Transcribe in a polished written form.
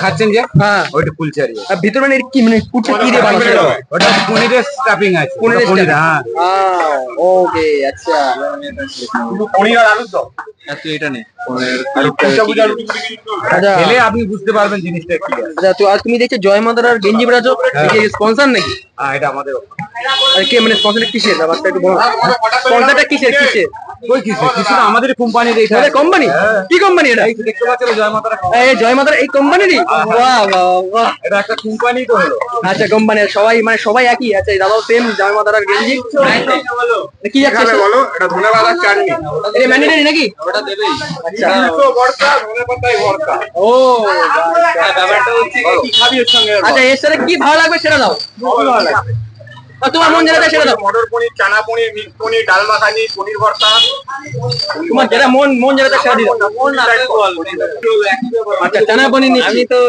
খাচ্ছেন যে, হ্যাঁ ওইটা কুলচারি। আর ভিতর মানে কি মানে কুচি কি দিয়ে বানাচ্ছে? ওটা পনিরের স্টাফিং আছে। পনিরের পনির, stuffing। হ্যাঁ। ওকে আচ্ছা। পনির আর আলুর দম। এত এটা নেই আচ্ছা খেলে আপনি বুঝতে পারবেন জিনিসটা কি আছে। আচ্ছা, তো আর তুমি দেখছো জয় মাতারার গেঞ্জি বেড়াছো, স্পন্সর নাকি? এটা আমাদের আর কে মানে স্পন্সরটা কিসের ব্যাপারটা একটু বলো। স্পন্সরটা কিসের কিসের? ওই কিছু কিছু না, আমাদের কোম্পানির এইটা। আমাদের কোম্পানি? কি কোম্পানি এটা? এই দেখতে পাচ্ছেন জয় মাতারা। এই জয় মাতারা এই কোম্পানিরই? বাহ বাহ বাহ। এটা একটা কোম্পানি তো হলো। আচ্ছা কোম্পানি সবাই মানে সবাই একই আছে, দাদাও সেম জয় মাতারার গেঞ্জি। কি যাচ্ছে বলো, এটা ধনেপাতার চাটনি। এটা ম্যান্ডেটরি নাকি? ওটা দেবেই আচ্ছা তো ভর্তা, ধনেপাতায় ভর্তা। ও ব্যাপারটা হচ্ছে কি খাবি ওর সঙ্গে আচ্ছা এর সাথে কি ভালো লাগবে সেটা দাও। আর তোমার মন যেটা চায় সেটা দাও। মটর পনির, চানা পনির, মিক্স পনির, ডাল মাখানি, পনির ভর্তা। তোমার যেটা মন যেটা চায় সেটা দিও। মন না বল আচ্ছা চানা পনির নিচ্ছি। আমি তো